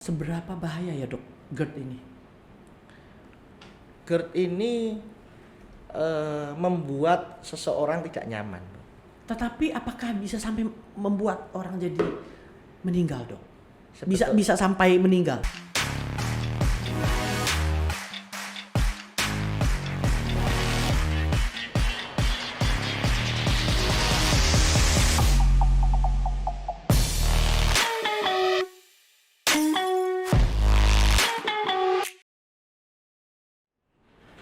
Seberapa bahaya ya dok GERD ini? GERD ini membuat seseorang tidak nyaman. Tetapi apakah bisa sampai membuat orang jadi meninggal dok? Sebetul- Bisa sampai meninggal?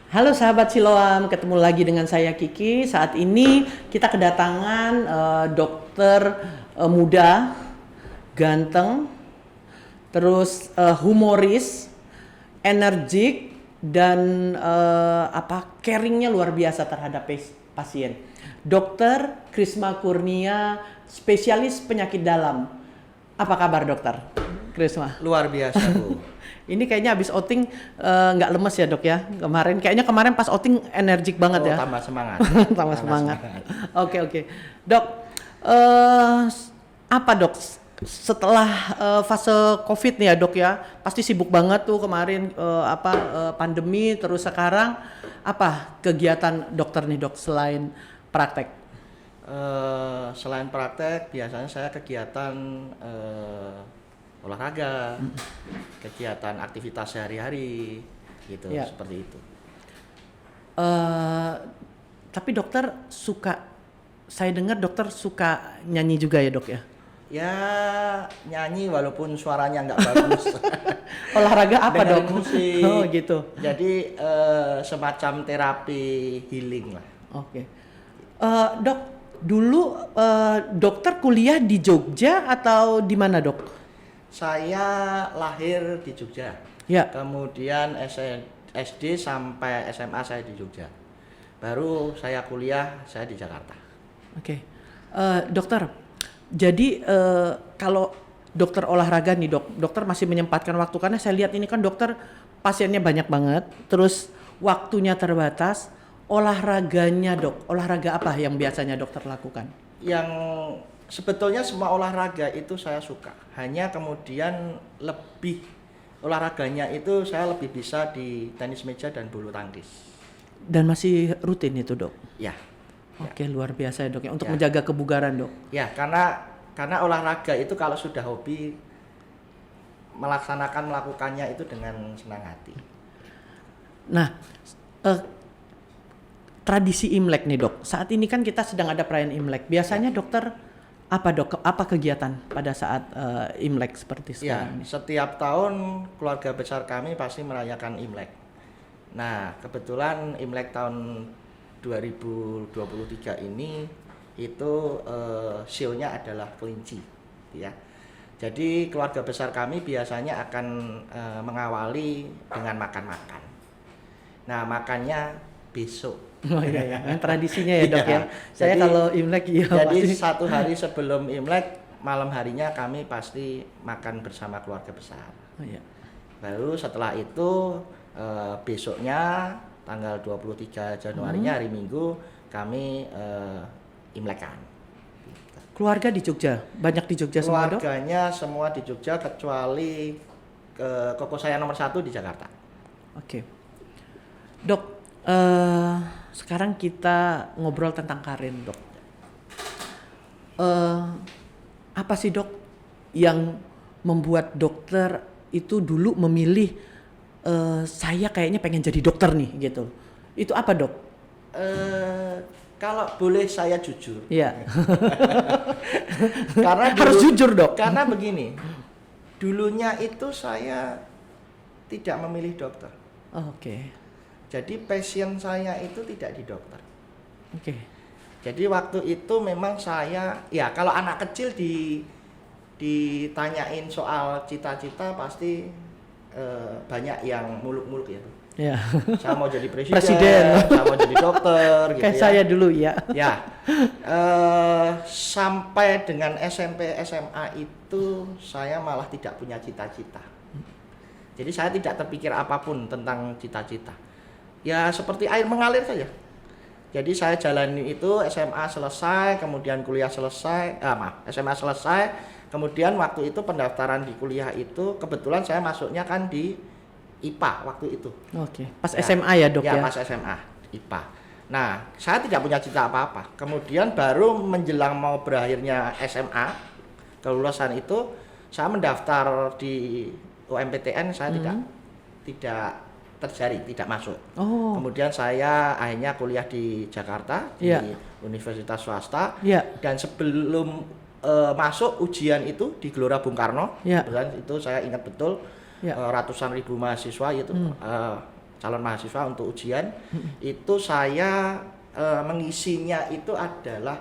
Halo sahabat Siloam, ketemu lagi dengan saya Kiki. Saat ini kita kedatangan dokter muda, ganteng, terus humoris, energik, dan caringnya luar biasa terhadap pasien. Dokter Krisma Kurnia, spesialis penyakit dalam. Apa kabar dokter Krisma? Luar biasa Bu. Ini kayaknya habis outing nggak lemes ya dok ya kemarin pas outing energik banget ya. Tambah semangat. Tambah semangat. Oke. Dok, apa dok setelah fase COVID nih ya dok ya, pasti sibuk banget tuh kemarin pandemi, terus sekarang apa kegiatan dokter nih dok selain praktek? Selain praktek, biasanya saya kegiatan olahraga, kegiatan aktivitas sehari-hari, gitu, Ya. seperti itu. Tapi dokter saya dengar dokter suka nyanyi juga ya dok ya? Ya nyanyi walaupun suaranya nggak bagus. Olahraga apa Dengerin dok? musik. Oh gitu. Jadi semacam terapi healing lah. Oke. Dok, dulu dokter kuliah di Jogja atau di mana dok? Saya lahir di Jogja. Ya. Kemudian SD sampai SMA saya di Jogja. Baru saya kuliah saya di Jakarta. Oke. Dokter, jadi kalau dokter olahraga nih dok, dokter masih menyempatkan waktu karena saya lihat ini kan dokter pasiennya banyak banget, terus waktunya terbatas. Olahraganya dok, olahraga apa yang biasanya dokter lakukan? Yang sebetulnya semua olahraga itu saya suka. Hanya kemudian lebih olahraganya itu saya lebih bisa di tenis meja dan bulu tangkis. Dan masih rutin itu dok? Ya. Oke, luar biasa ya dok ya, untuk Ya. menjaga kebugaran dok. Ya, karena olahraga itu kalau sudah hobi melakukannya itu dengan senang hati. Nah, tradisi Imlek nih dok. Saat ini kan kita sedang ada perayaan Imlek. Biasanya dokter apa dok? Apa kegiatan pada saat Imlek seperti Ya, sekarang ini? setiap tahun keluarga besar kami pasti merayakan Imlek. Nah, kebetulan Imlek tahun 2023 ini itu show-nya adalah kelinci, ya. Jadi keluarga besar kami biasanya akan mengawali dengan makan-makan. Nah, makannya besok. Oh iya, tradisinya ya dok ya. Iya. Saya Jadi- kalau Imlek iya Jadi pasti. satu hari sebelum Imlek, malam harinya kami pasti makan bersama keluarga besar. Oh, iya. Baru setelah itu besoknya tanggal 23 Januarinya hari Minggu kami Imlekan. Keluarga di Jogja, banyak di Jogja semua dok? Keluarganya semua di Jogja kecuali koko saya nomor 1 di Jakarta. Oke. Dok, sekarang kita ngobrol tentang Karin dok. Apa sih dok yang membuat dokter itu dulu memilih saya kayaknya pengen jadi dokter nih gitu. Itu apa dok? Kalau boleh saya jujur, Iya. karena Harus jujur dok. Karena begini, dulunya itu saya tidak memilih dokter. Oh, oke. Jadi passion saya itu tidak di dokter. Oke. Jadi waktu itu memang saya, ya kalau anak kecil ditanyain soal cita-cita pasti banyak yang muluk-muluk ya. Ya. Saya mau jadi presiden, Presiden. saya mau jadi dokter gitu Kayak ya. saya dulu ya. Ya, sampai dengan SMP SMA itu saya malah tidak punya cita-cita. Jadi saya tidak terpikir apapun tentang cita-cita. Ya seperti air mengalir saja. Jadi saya jalani itu SMA selesai, kemudian kuliah selesai, SMA selesai, kemudian waktu itu pendaftaran di kuliah itu kebetulan saya masuknya kan di IPA waktu itu. Oke. Pas Ya. SMA ya dok ya? Pas SMA IPA. Nah, saya tidak punya cita apa-apa. Kemudian baru menjelang mau berakhirnya SMA, kelulusan itu saya mendaftar di UMPTN, saya tidak terjaring, tidak masuk. Oh. Kemudian saya akhirnya kuliah di Jakarta di Iya. universitas swasta. Iya. Dan sebelum masuk ujian itu di Gelora Bung Karno, Iya. kebetulan itu saya ingat betul, Iya. ratusan ribu mahasiswa itu calon mahasiswa untuk ujian. Itu saya mengisinya itu adalah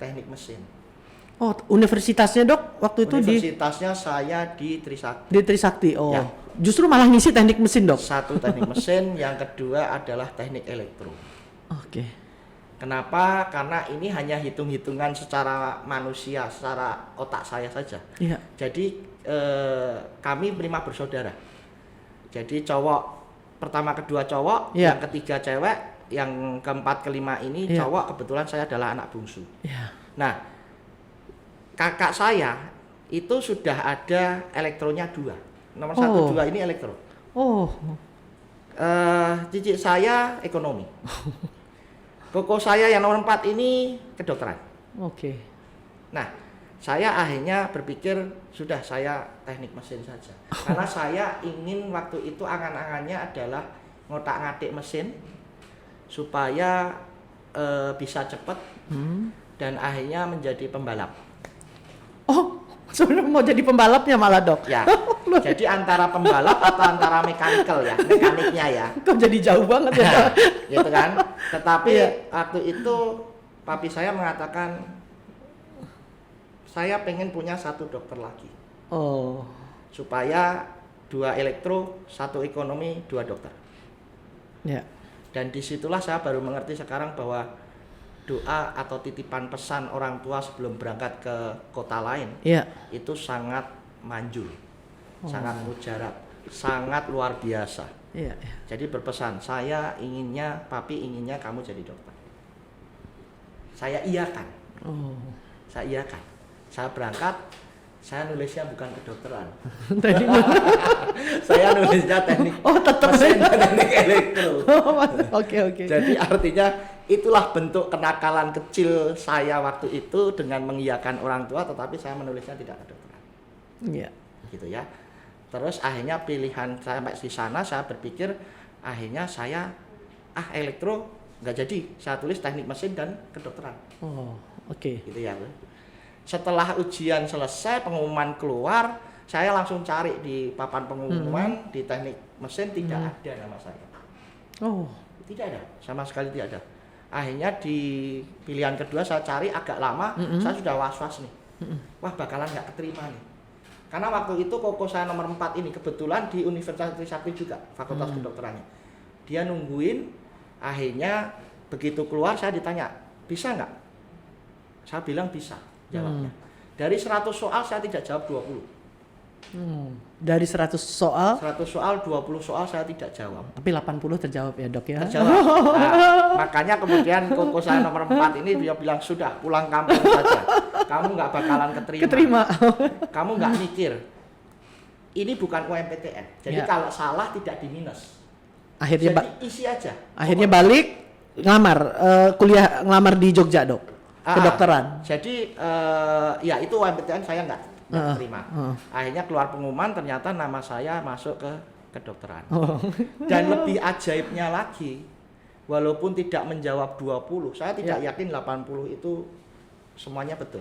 teknik mesin. Oh, universitasnya dok waktu itu Universitasnya saya di Trisakti. di Trisakti. Oh. Ya. Justru malah ngisi teknik mesin dok. Satu teknik mesin, yang kedua adalah teknik elektro. Oke. Kenapa? Karena ini hanya hitung-hitungan secara manusia, secara otak saya saja. Iya. Jadi kami 5 bersaudara. Jadi cowok pertama, kedua cowok, Iya. yang ketiga cewek, yang keempat, kelima ini Iya. cowok. Kebetulan saya adalah anak bungsu. Iya. Nah, kakak saya itu sudah ada elektronya 2. Nomor 1, 2 ini elektro. Oh. Cicik saya ekonomi. Koko saya yang nomor 4 ini kedokteran. Oke. Nah, saya akhirnya berpikir sudah saya teknik mesin saja. Karena saya ingin waktu itu angan-angannya adalah ngotak-ngatik mesin supaya bisa cepat dan akhirnya menjadi pembalap. Oh, sebenarnya mau jadi pembalapnya malah dok. Ya, jadi antara pembalap atau antara mekaniknya ya. Kok jadi jauh banget ya? Dok? Gitu kan. Tetapi Iya. waktu itu papi saya mengatakan saya pengen punya 1 dokter lagi. Oh. Supaya 2 elektro, 1 ekonomi, 2 dokter. Ya. Dan disitulah saya baru mengerti sekarang bahwa doa atau titipan pesan orang tua sebelum berangkat ke kota lain Iya. itu sangat manjur, sangat mujarab, sangat luar biasa. Iya. Iya. Jadi berpesan, papi inginnya kamu jadi dokter. Saya iakan, Oh. saya berangkat, saya nulisnya bukan kedokteran, Tadi saya nulisnya teknik oh tetap mesin dan teknik elektro. Oke oke. Jadi artinya itulah bentuk kenakalan kecil saya waktu itu dengan mengiyakan orang tua, tetapi saya menulisnya tidak kedokteran. Iya. Gitu ya. Terus akhirnya pilihan saya sampai di sana, saya berpikir akhirnya saya elektro nggak jadi, saya tulis teknik mesin dan kedokteran. Oh, oke. Gitu ya. Setelah ujian selesai, pengumuman keluar, saya langsung cari di papan pengumuman di teknik mesin, tidak ada nama saya. Oh. Tidak ada, sama sekali tidak ada. Akhirnya di pilihan kedua saya cari agak lama, saya sudah was-was nih. Wah, bakalan nggak keterima nih. Karena waktu itu koko saya nomor 4 ini kebetulan di Universitas Trisakti juga, fakultas kedokterannya. Dia nungguin, akhirnya begitu keluar saya ditanya, bisa nggak? Saya bilang bisa, jawabnya. Dari 100 soal saya tidak jawab 20. Dari 100 soal 100 soal, 20 soal saya tidak jawab. tapi 80 terjawab ya dok ya. Terjawab. Nah, makanya kemudian koko saya nomor 4 ini dia bilang sudah pulang kampung saja. Kamu nggak bakalan keterima. Kamu nggak mikir. Ini bukan UMPTN. Jadi Ya. kalau salah tidak di minus. Akhirnya Jadi isi aja. akhirnya balik ngelamar kuliah ngelamar di Jogja dok. Kedokteran. Jadi ya itu UMPTN saya nggak terima. Akhirnya keluar pengumuman ternyata nama saya masuk ke kedokteran. Oh. Dan lebih ajaibnya lagi, walaupun tidak menjawab 20, saya tidak yakin 80 itu semuanya betul.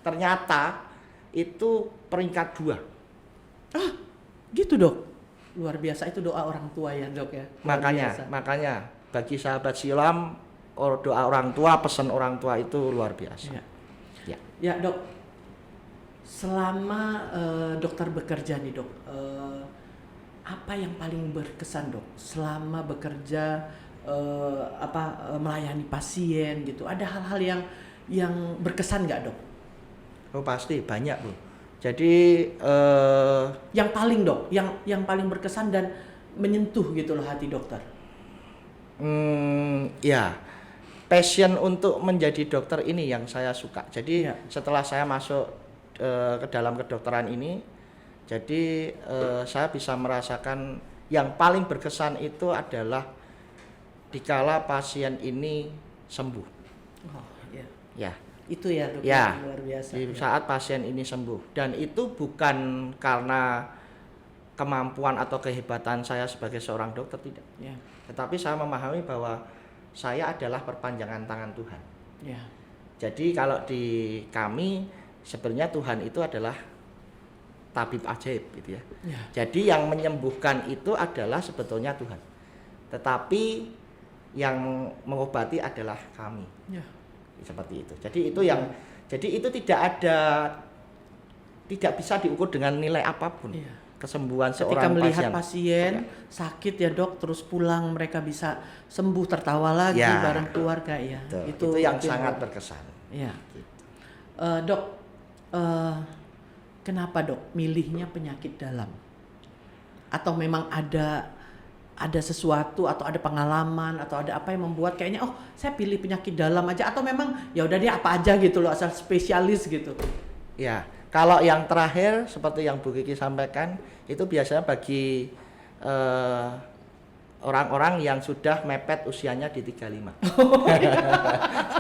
Ternyata itu peringkat 2. Gitu dok. Luar biasa itu doa orang tua ya dok ya. Luar biasa. Makanya bagi sahabat silam, doa orang tua, pesan orang tua itu luar biasa. Ya. Ya. Ya dok, selama dokter bekerja nih dok, apa yang paling berkesan dok? Selama bekerja melayani pasien gitu, ada hal-hal yang berkesan nggak dok? Oh pasti banyak Bu. Jadi Yang paling dok, yang paling berkesan dan menyentuh gitu loh hati dokter. Ya, passion untuk menjadi dokter ini yang saya suka. Jadi Ya. setelah saya masuk ke dalam kedokteran ini, jadi saya bisa merasakan yang paling berkesan itu adalah dikala pasien ini sembuh. Oh, ya. Ya, Itu ya dok, ya, luar biasa. di Ya. saat pasien ini sembuh, dan itu bukan karena kemampuan atau kehebatan saya sebagai seorang dokter, tidak. Ya. Tetapi saya memahami bahwa saya adalah perpanjangan tangan Tuhan. Ya. Jadi kalau di kami sebenarnya Tuhan itu adalah tabib ajaib gitu ya. Ya. Jadi yang menyembuhkan itu adalah sebetulnya Tuhan. Tetapi yang mengobati adalah kami. Ya. Seperti itu. Jadi itu yang jadi itu tidak bisa diukur dengan nilai apapun. Ya. Kesembuhan Ketika seorang melihat pasien. pasien sakit ya dok, terus pulang mereka bisa sembuh, tertawa lagi Ya. bareng keluarga ya. Itu yang sangat berkesan. Ya. Dok, kenapa dok milihnya penyakit dalam? Atau memang ada sesuatu atau ada pengalaman atau ada apa yang membuat kayaknya oh saya pilih penyakit dalam aja, atau memang ya udah dia apa aja gitu loh, asal spesialis gitu. Ya, kalau yang terakhir seperti yang Bu Kiki sampaikan itu biasanya bagi orang-orang yang sudah mepet usianya di 35.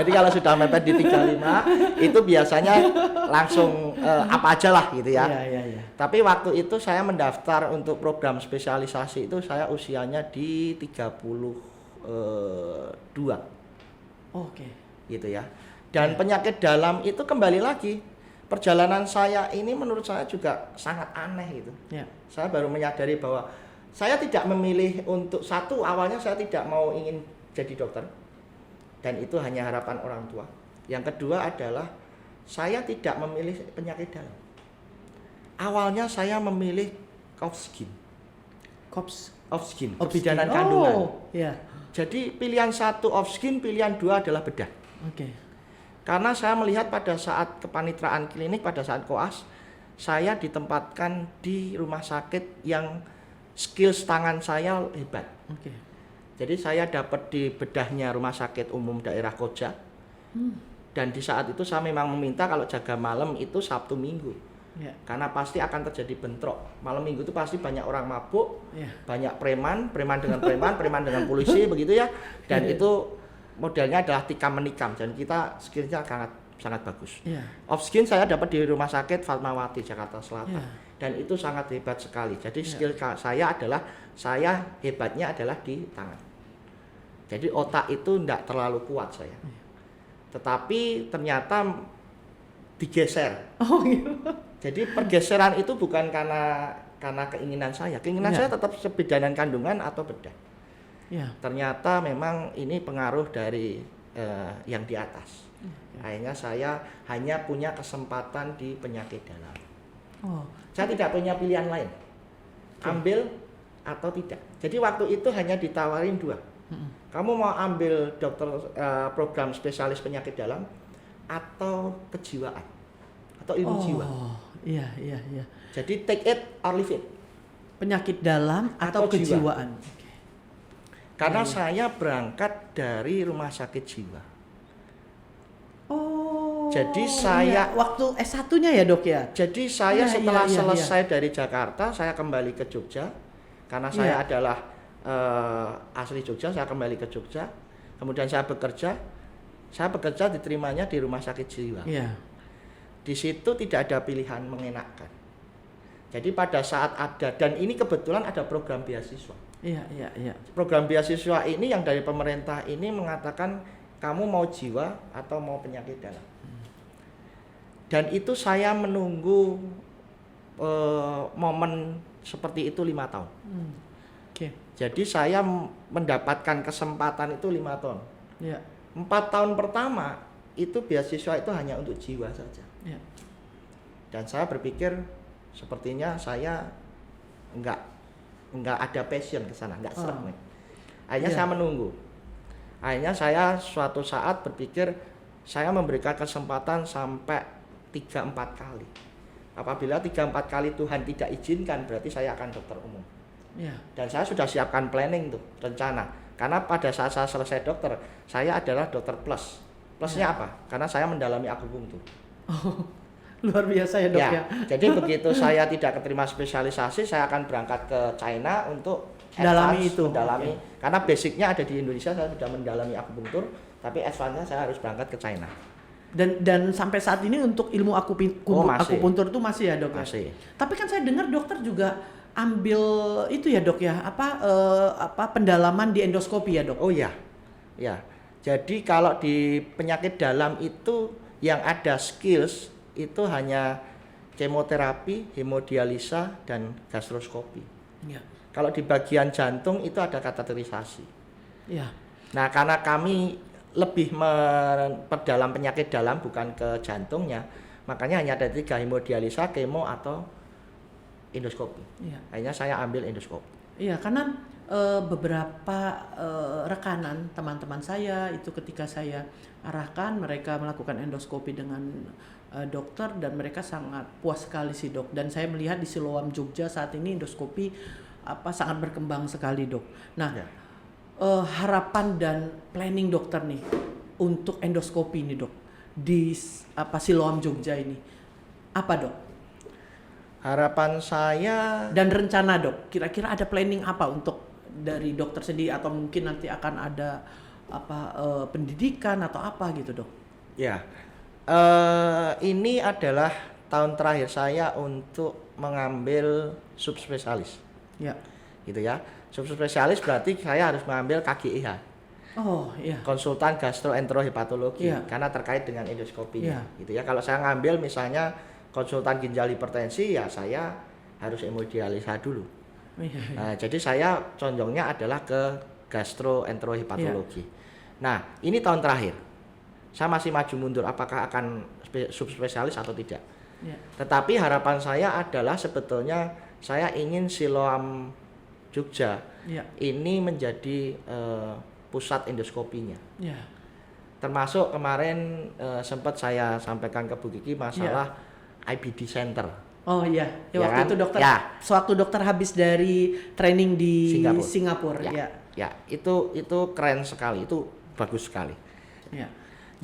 Jadi kalau sudah mepet di 35 itu biasanya langsung apa aja lah gitu ya. Iya. Tapi waktu itu saya mendaftar untuk program spesialisasi itu saya usianya di 32 Oke. gitu ya. Dan penyakit dalam itu kembali lagi perjalanan saya ini menurut saya juga sangat aneh gitu. Ya. Saya baru menyadari bahwa saya tidak memilih untuk satu, awalnya saya tidak mau ingin jadi dokter dan itu hanya harapan orang tua. Yang kedua adalah saya tidak memilih penyakit dalam. Awalnya saya memilih Kopskin, kebidanan kandungan. Ya. Jadi pilihan satu Kopskin, pilihan dua adalah bedah. Oke. Karena saya melihat pada saat kepanitraan klinik, pada saat koas, saya ditempatkan di rumah sakit yang skills tangan saya hebat. Oke. Jadi saya dapat di bedahnya Rumah Sakit Umum Daerah Koja. Dan di saat itu saya memang meminta kalau jaga malam itu Sabtu Minggu. Ya. Karena pasti akan terjadi bentrok. Malam Minggu itu pasti banyak orang mabuk, Ya. banyak preman dengan preman, preman dengan polisi begitu ya. Dan itu modelnya adalah tikam menikam dan kita skillnya sangat bagus. Ya. Off-skin saya dapat di Rumah Sakit Fatmawati Jakarta Selatan. Ya. Dan itu sangat hebat sekali. Jadi skill saya hebatnya adalah di tangan. Jadi otak itu tidak terlalu kuat saya. Tetapi ternyata digeser. Oh gitu. Jadi pergeseran itu bukan karena keinginan saya. Keinginan saya tetap sebidanan kandungan atau bedah. Ya. Ternyata memang ini pengaruh dari yang di atas. Akhirnya saya hanya punya kesempatan di penyakit dalam. Oh. Saya tidak punya pilihan lain, ambil atau tidak. Jadi waktu itu hanya ditawarin dua. Kamu mau ambil program spesialis penyakit dalam atau kejiwaan atau ilmu jiwa. Iya. Jadi take it or leave it. Penyakit dalam atau Atau kejiwaan. Oke. Karena saya berangkat dari rumah sakit jiwa. Oh. Jadi saya waktu S1-nya ya dok ya. Jadi saya Iya, setelah iya. selesai dari Jakarta, saya kembali ke Jogja. Karena saya adalah asli Jogja, saya kembali ke Jogja. Kemudian saya bekerja diterimanya di rumah sakit jiwa. Iya. Di situ tidak ada pilihan mengenakan. Jadi pada saat ada, dan ini kebetulan ada program beasiswa. Iya. Program beasiswa ini yang dari pemerintah ini mengatakan kamu mau jiwa atau mau penyakit dalam. Dan itu saya menunggu momen seperti itu 5 tahun. Oke. Jadi saya mendapatkan kesempatan itu 5 tahun. Iya. 4 tahun pertama itu beasiswa itu hanya untuk jiwa saja. Iya. Dan saya berpikir sepertinya saya enggak ada passion ke sana, enggak seret nih. Akhirnya saya menunggu. Akhirnya saya suatu saat berpikir saya memberikan kesempatan sampai 3-4 kali. Apabila 3-4 kali Tuhan tidak izinkan, berarti saya akan dokter umum. Iya. Dan saya sudah siapkan planning tuh, rencana. Karena pada saat saya selesai dokter, saya adalah dokter plus. Plusnya apa? Karena saya mendalami akupunktur. Luar biasa ya dok ya. Jadi begitu saya tidak keterima spesialisasi, saya akan berangkat ke China untuk Dalami advance, itu. mendalami. Oke. Karena basicnya ada di Indonesia, saya sudah mendalami akupunktur, tapi advance-nya saya harus berangkat ke China. Dan sampai saat ini untuk ilmu Masih. akupuntur itu masih ya dok ya? Masih. Tapi kan saya dengar dokter juga ambil itu ya dok ya, pendalaman di endoskopi ya dok? Oh iya, ya. Jadi kalau di penyakit dalam itu yang ada skills itu hanya kemoterapi, hemodialisa, dan gastroskopi. Iya. Kalau di bagian jantung itu ada kateterisasi. Iya. Nah, karena kami lebih memperdalam penyakit dalam bukan ke jantungnya, makanya hanya ada 3, hemodialisa, kemo, atau endoskopi. Iya. Akhirnya saya ambil endoskopi. Iya, karena beberapa rekanan teman-teman saya itu ketika saya arahkan mereka melakukan endoskopi dengan dokter dan mereka sangat puas sekali sih dok. Dan saya melihat di Siloam Jogja saat ini endoskopi sangat berkembang sekali dok. Nah, Ya. harapan dan planning dokter nih untuk endoskopi nih dok di Siloam Jogja ini apa dok? Harapan saya Dan rencana dok, kira-kira ada planning apa untuk dari dokter sendiri atau mungkin nanti akan ada pendidikan atau apa gitu dok? ya, ini adalah tahun terakhir saya untuk mengambil subspesialis, Ya. gitu ya. Subspesialis berarti saya harus mengambil KGIH, Oh iya. konsultan gastroenterohepatologi, Iya. karena terkait dengan endoskopinya, Iya. gitu ya. Kalau saya ngambil misalnya konsultan ginjal hipertensi, ya saya harus hemodialisa dulu. Iya. Nah, jadi saya condongnya adalah ke gastroenterohepatologi. Nah, ini tahun terakhir. Saya masih maju mundur apakah akan subspesialis atau tidak. Ya. Tetapi harapan saya adalah sebetulnya saya ingin Siloam Jogja Ya. ini menjadi pusat endoskopinya. Ya. Termasuk kemarin sempat saya sampaikan ke Bu Kiki masalah IBD Center. Oh iya, Ya waktu kan? itu dokter, Ya. sewaktu dokter habis dari training di Singapura, ya. Ya, itu keren sekali, itu bagus sekali. Ya.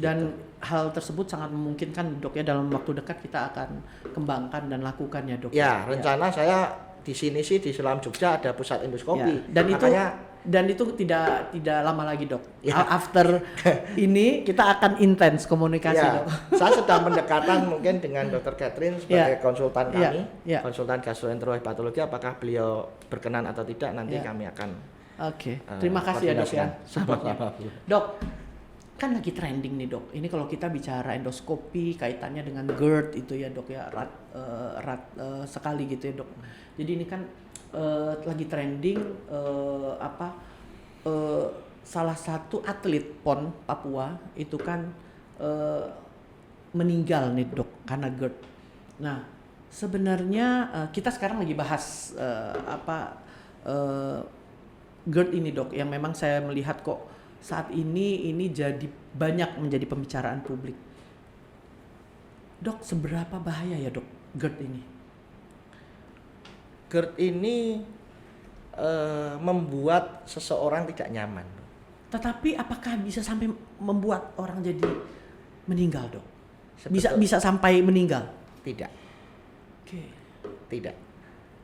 Dan hal tersebut sangat memungkinkan dok ya dalam waktu dekat kita akan kembangkan dan lakukan ya dok. Ya, rencana saya di sini sih di Siloam Jogja ada pusat endoskopi. Ya. Dan Makanya itu tidak lama lagi dok. Ya. After ini kita akan intens komunikasi ya, dok. saya sedang pendekatan mungkin dengan Dr. Catherine sebagai konsultan Ya. kami, Ya. konsultan gastroenterohepatologi. Apakah beliau berkenan atau tidak nanti Ya. kami akan. Oke, terima kasih ya dok ya. Sama-sama. Dok, kan lagi trending nih dok. Ini kalau kita bicara endoskopi kaitannya dengan GERD itu ya dok ya, erat sekali gitu ya dok. Jadi ini kan lagi trending salah satu atlet PON Papua itu kan meninggal nih dok karena GERD. Nah sebenarnya kita sekarang lagi bahas GERD ini dok, yang memang saya melihat kok saat ini jadi banyak menjadi pembicaraan publik. Dok, seberapa bahaya ya dok GERD ini? GERD ini membuat seseorang tidak nyaman. Tetapi apakah bisa sampai membuat orang jadi meninggal dok? Sebetul- Bisa sampai meninggal? Tidak, Oke. tidak.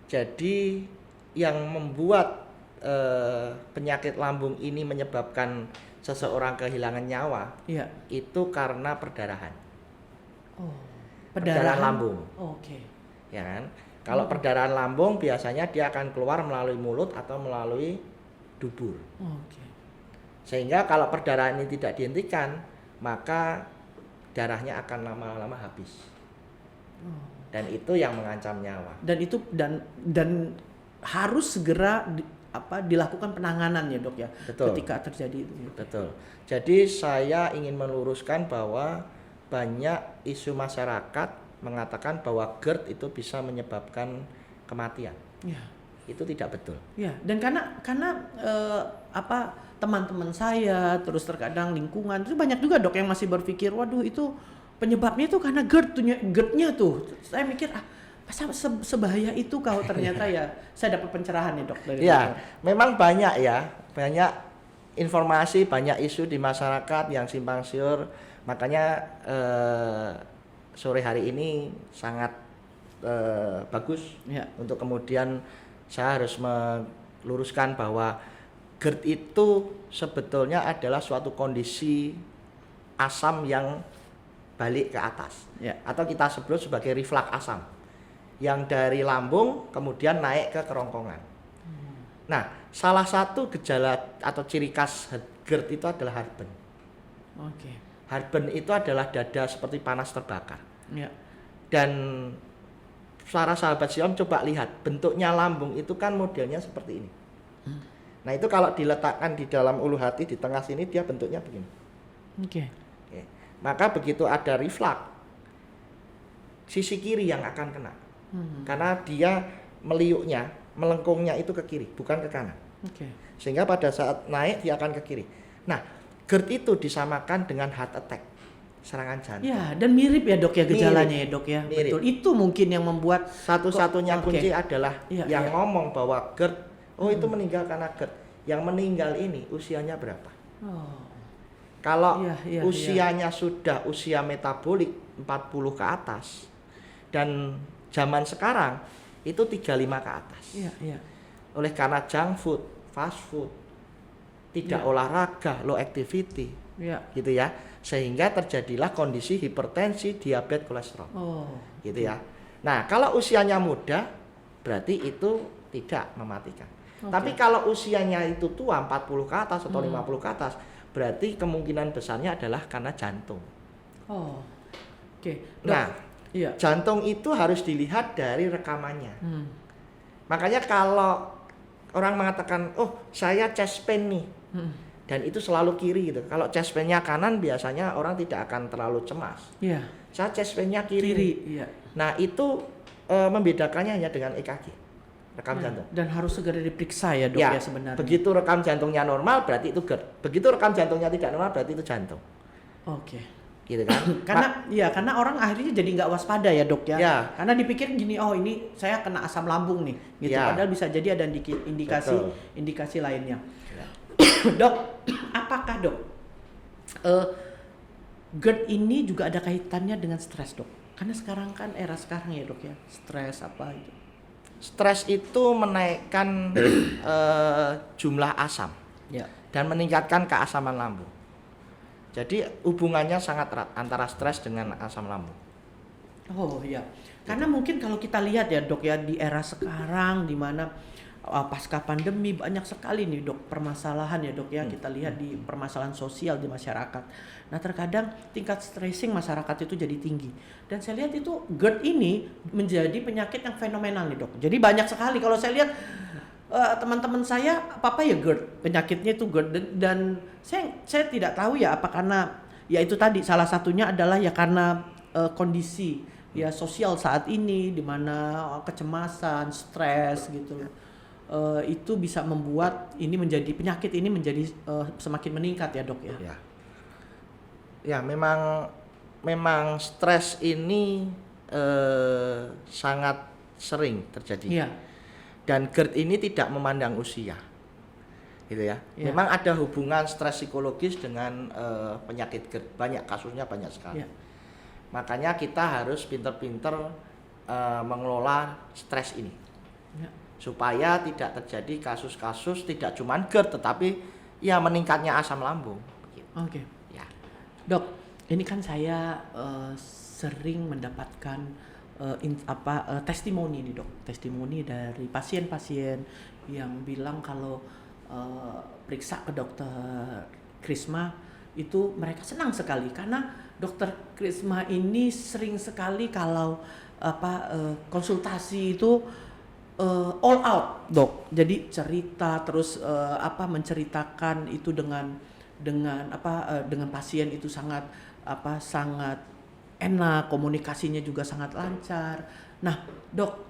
Jadi yang membuat penyakit lambung ini menyebabkan seseorang kehilangan nyawa Iya. itu karena perdarahan. Oh, Perdarahan lambung. Oke. Ya kan? Kalau perdarahan lambung biasanya dia akan keluar melalui mulut atau melalui dubur. Oke. Sehingga kalau perdarahan ini tidak dihentikan, maka darahnya akan lama-lama habis. Dan itu yang mengancam nyawa. Dan itu dan harus segera dilakukan penanganan ya dok ya. Betul. Ketika terjadi itu. Betul. Jadi saya ingin meluruskan bahwa banyak isu masyarakat mengatakan bahwa GERD itu bisa menyebabkan kematian. Ya. Itu tidak betul. Ya, dan karena teman-teman saya terus terkadang lingkungan itu banyak juga dok yang masih berpikir waduh itu penyebabnya itu karena GERD-nya tuh. Saya mikir masa sebahaya itu kalau ternyata ya saya dapat pencerahan ya dok dari Ya, dokter. memang banyak banyak informasi, banyak isu di masyarakat yang simpang siur. Makanya sore hari ini sangat bagus Ya. untuk kemudian saya harus meluruskan bahwa GERD itu sebetulnya adalah suatu kondisi asam yang balik ke atas, Ya. atau kita sebut sebagai reflux asam yang dari lambung kemudian naik ke kerongkongan. Nah, salah satu gejala atau ciri khas GERD itu adalah heartburn. Oke. Heartburn itu adalah dada seperti panas terbakar. Ya. Dan para sahabat Siom coba lihat, bentuknya lambung itu kan modelnya seperti ini. Nah, itu kalau diletakkan di dalam ulu hati di tengah sini dia bentuknya begini. Oke. Oke. Maka begitu ada reflux, sisi kiri yang akan kena. Karena dia meliuknya, melengkungnya itu ke kiri, bukan ke kanan. Oke. Sehingga pada saat naik dia akan ke kiri. Nah, GERD itu disamakan dengan heart attack, serangan jantung. Ya, dan mirip ya dok ya gejalanya ya dok ya. Mirip. Betul. Itu mungkin yang membuat Satu-satunya Oke. kunci adalah Iya, yang iya. ngomong bahwa GERD, oh itu meninggal karena GERD. Yang meninggal ini usianya berapa? oh, Kalau Iya, iya, usianya sudah usia metabolik 40 ke atas, dan zaman sekarang itu 35 ke atas. iya, iya. Oleh karena junk food, fast food, tidak Iya. olahraga, low activity, Iya. gitu ya, sehingga terjadilah kondisi hipertensi, diabetes, kolesterol, Oh. gitu ya. Nah, kalau usianya muda, berarti itu tidak mematikan. Oke. Tapi kalau usianya itu tua, 40 ke atas atau 50 ke atas, berarti kemungkinan besarnya adalah karena jantung. Oh. Oke. Dok, Nah, iya. jantung itu harus dilihat dari rekamannya. Makanya kalau orang mengatakan, oh saya chest pain nih, dan itu selalu kiri gitu. Kalau chest pain-nya kanan biasanya orang tidak akan terlalu cemas. Iya. Saya chest pain-nya kiri. Kiri, iya. Nah itu membedakannya hanya dengan EKG, rekam Ya, jantung. dan harus segera diperiksa ya dok ya, sebenarnya. begitu rekam jantungnya normal berarti itu GERD. Begitu rekam jantungnya tidak normal berarti itu jantung. Oke. Gitu kan? Karena orang akhirnya jadi nggak waspada ya dok ya. Ya. Karena dipikir gini, oh ini saya kena asam lambung nih, gitu. Ya. Padahal bisa jadi ada indikasi Betul. indikasi lainnya. Ya. Dok, apakah dok GERD ini juga ada kaitannya dengan stres dok? Karena sekarang kan era sekarang ya dok ya, stres apa itu? Stres itu menaikkan jumlah asam Ya. dan meningkatkan keasaman lambung. Jadi hubungannya sangat erat antara stres dengan asam lambung. Oh iya, karena mungkin kalau kita lihat ya dok ya di era sekarang di mana pasca pandemi banyak sekali nih dok permasalahan ya dok ya, kita lihat di permasalahan sosial di masyarakat. Nah terkadang tingkat stressing masyarakat itu jadi tinggi, dan saya lihat itu GERD ini menjadi penyakit yang fenomenal nih dok. Jadi banyak sekali kalau saya lihat teman-teman saya apa ya GERD, penyakitnya itu GERD, dan saya tidak tahu ya apa karena ya itu tadi salah satunya adalah ya karena kondisi ya sosial saat ini di mana kecemasan, stres gitu. Itu bisa membuat ini menjadi penyakit ini menjadi semakin meningkat ya dok ya. Ya memang stres ini sangat sering terjadi. Iya. Dan GERD ini tidak memandang usia, gitu ya. Ya. Memang ada hubungan stres psikologis dengan penyakit GERD, banyak kasusnya, banyak sekali. Ya. Makanya kita harus pinter-pinter mengelola stres ini, Ya. supaya tidak terjadi kasus-kasus tidak cuma GERD, tetapi ya meningkatnya asam lambung. Gitu. Oke. Ya. Dok, ini kan saya sering mendapatkan testimoni nih dok, testimoni dari pasien-pasien yang bilang kalau periksa ke dokter Krisma itu mereka senang sekali karena dokter Krisma ini sering sekali kalau konsultasi itu all out dok, jadi cerita terus menceritakan itu dengan pasien itu sangat enak, komunikasinya juga sangat lancar. Nah, dok,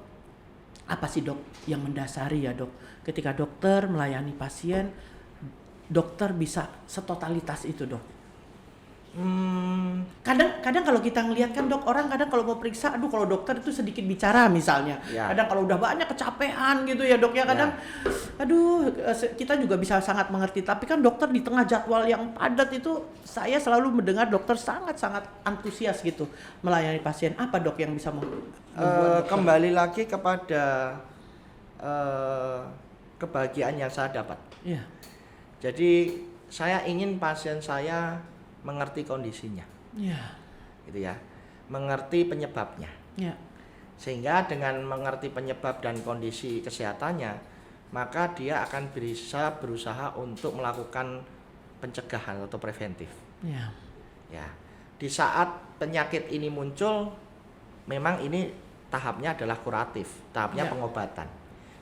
apa sih dok yang mendasari ya dok? Ketika dokter melayani pasien, dokter bisa setotalitas itu dok? Kadang kalau kita ngelihat kan dok, orang kadang kalau mau periksa, aduh kalau dokter itu sedikit bicara misalnya. Ya. Kadang kalau udah banyak kecapean gitu ya dok ya, kadang Aduh, kita juga bisa sangat mengerti. Tapi kan dokter di tengah jadwal yang padat itu, saya selalu mendengar dokter sangat-sangat antusias gitu melayani pasien. Apa dok yang bisa membuat dokter? Kembali lagi kepada kebahagiaan yang saya dapat. Iya, Jadi saya ingin pasien saya mengerti kondisinya, iya, gitu ya, mengerti penyebabnya. iya, Sehingga dengan mengerti penyebab dan kondisi kesehatannya, maka dia akan bisa berusaha untuk melakukan pencegahan atau preventif. iya, Ya, di saat penyakit ini muncul, memang ini tahapnya adalah kuratif, tahapnya Ya. pengobatan,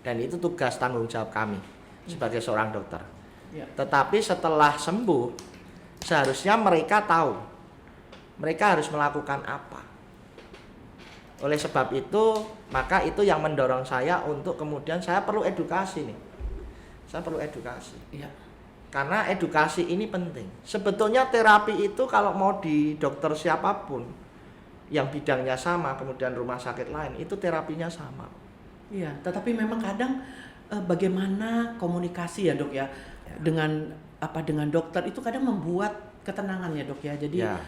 dan itu tugas tanggung jawab kami sebagai seorang dokter. iya. Tetapi setelah sembuh, seharusnya mereka tahu mereka harus melakukan apa. Oleh sebab itu, maka itu yang mendorong saya untuk kemudian saya perlu edukasi nih. Saya perlu edukasi. Iya. Karena edukasi ini penting. Sebetulnya terapi itu kalau mau di dokter siapapun yang bidangnya sama, kemudian rumah sakit lain, itu terapinya sama. Iya, tetapi memang kadang bagaimana komunikasi ya dok ya, dengan dengan dokter itu kadang membuat ketenangan ya dok ya. Jadi Ya.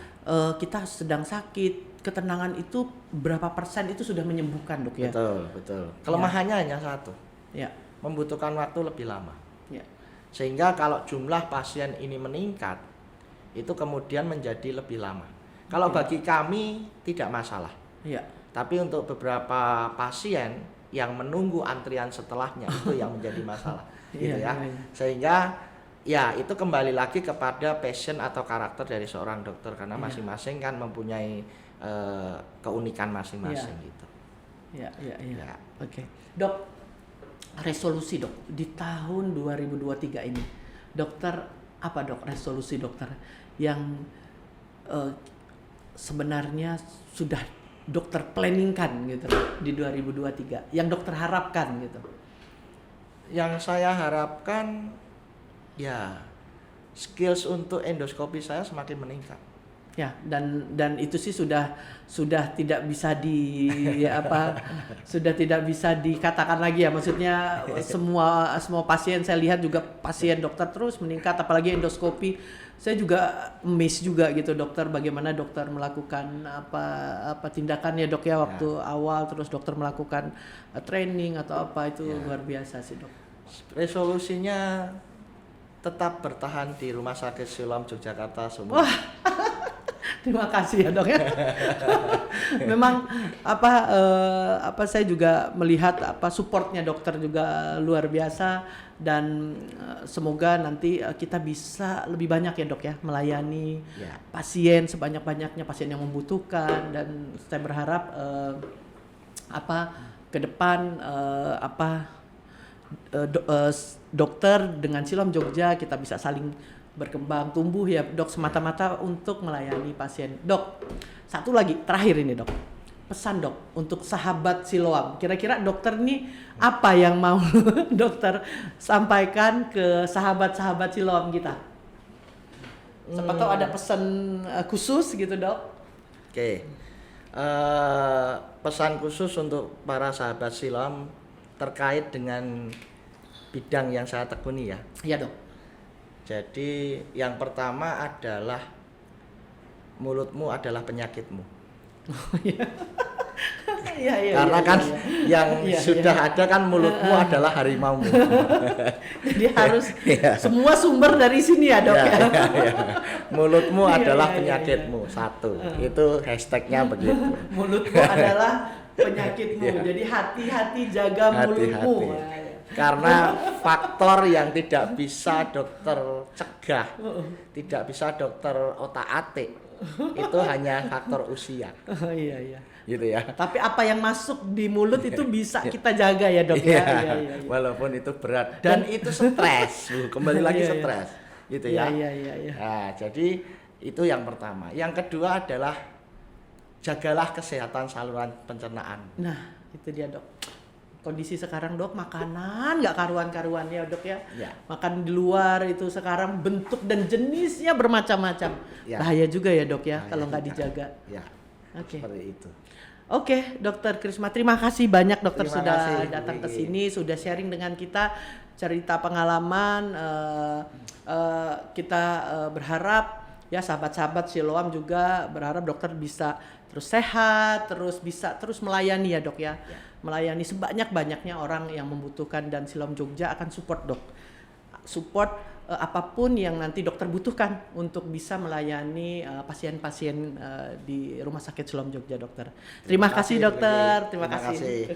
kita sedang sakit, ketenangan itu berapa persen itu sudah menyembuhkan dok ya. Betul, betul. Kelemahannya hanya satu, Ya, membutuhkan waktu lebih lama. ya, Sehingga kalau jumlah pasien ini meningkat, itu kemudian menjadi lebih lama. Kalau bagi kami tidak masalah. ya, Tapi untuk beberapa pasien yang menunggu antrian setelahnya itu yang menjadi masalah, gitu Iya, ya. iya, iya. Sehingga ya itu kembali lagi kepada passion atau karakter dari seorang dokter karena Iya. masing-masing kan mempunyai keunikan masing-masing gitu. ya, ya, ya. Ya. Oke, dok. Resolusi dok di tahun 2023 ini, dokter apa dok resolusi dokter yang sebenarnya sudah dokter planningkan gitu di 2023 yang dokter harapkan gitu. Yang saya harapkan ya skills untuk endoskopi saya semakin meningkat. Ya, dan itu sih sudah tidak bisa sudah tidak bisa dikatakan lagi ya, maksudnya semua pasien saya lihat juga pasien dokter terus meningkat, apalagi endoskopi. Saya juga miss juga gitu dokter, bagaimana dokter melakukan apa tindakannya dok ya waktu awal, terus dokter melakukan training atau apa itu luar biasa sih dok. Resolusinya tetap bertahan di Rumah Sakit Siloam Yogyakarta semua. Wah. Terima kasih ya dok ya. Memang saya juga melihat supportnya dokter juga luar biasa, dan semoga nanti kita bisa lebih banyak ya dok ya melayani pasien sebanyak-banyaknya, pasien yang membutuhkan, dan saya berharap ke depan dokter dengan Siloam Jogja kita bisa saling berkembang tumbuh ya dok, semata-mata untuk melayani pasien. Dok, satu lagi terakhir ini dok, pesan dok untuk sahabat Siloam, kira-kira dokter nih apa yang mau dokter sampaikan ke sahabat-sahabat Siloam kita? Siapa tahu ada pesan khusus gitu dok. Oke. Pesan khusus untuk para sahabat Siloam terkait dengan bidang yang saya tekuni ya. Iya dok. Jadi yang pertama adalah mulutmu adalah penyakitmu. Iya, Karena kan yang Iya, sudah ada kan mulutmu adalah harimaumu. Jadi harus semua sumber dari sini ya dok ya. Mulutmu Iya, adalah iya, penyakitmu. Satu. Itu hashtagnya begitu. Mulutmu adalah penyakitmu. Jadi hati-hati jaga mulutmu. Hati-hati. Karena faktor yang tidak bisa dokter cegah, tidak bisa dokter otak-atik, itu hanya faktor usia. Iya. Gitu ya. Tapi apa yang masuk di mulut itu bisa kita jaga ya dok ya. Iya. Walaupun itu berat dan itu stres, kembali lagi Iya. stres, gitu ya. Iya. Nah, jadi itu yang pertama. Yang kedua adalah jagalah kesehatan saluran pencernaan. Nah, itu dia dok. Kondisi sekarang dok, makanan nggak karuan-karuan ya dok ya. Ya. Makan di luar itu sekarang bentuk dan jenisnya bermacam-macam. Ya. Bahaya juga ya dok ya Bahaya kalau nggak juga. dijaga. Ya. Oke. Seperti itu. Oke, Dokter Krisma, terima kasih banyak dokter Terima sudah kasih, Bu datang ke Vicky. sini, sudah sharing dengan kita. cerita pengalaman. Kita berharap ya sahabat-sahabat Siloam juga berharap dokter bisa terus sehat, terus bisa terus melayani ya dok ya, melayani sebanyak-banyaknya orang yang membutuhkan, dan Siloam Jogja akan support dok, support apapun yang nanti dokter butuhkan untuk bisa melayani pasien-pasien di Rumah Sakit Siloam Jogja dokter. Terima kasih dokter, terima kasih.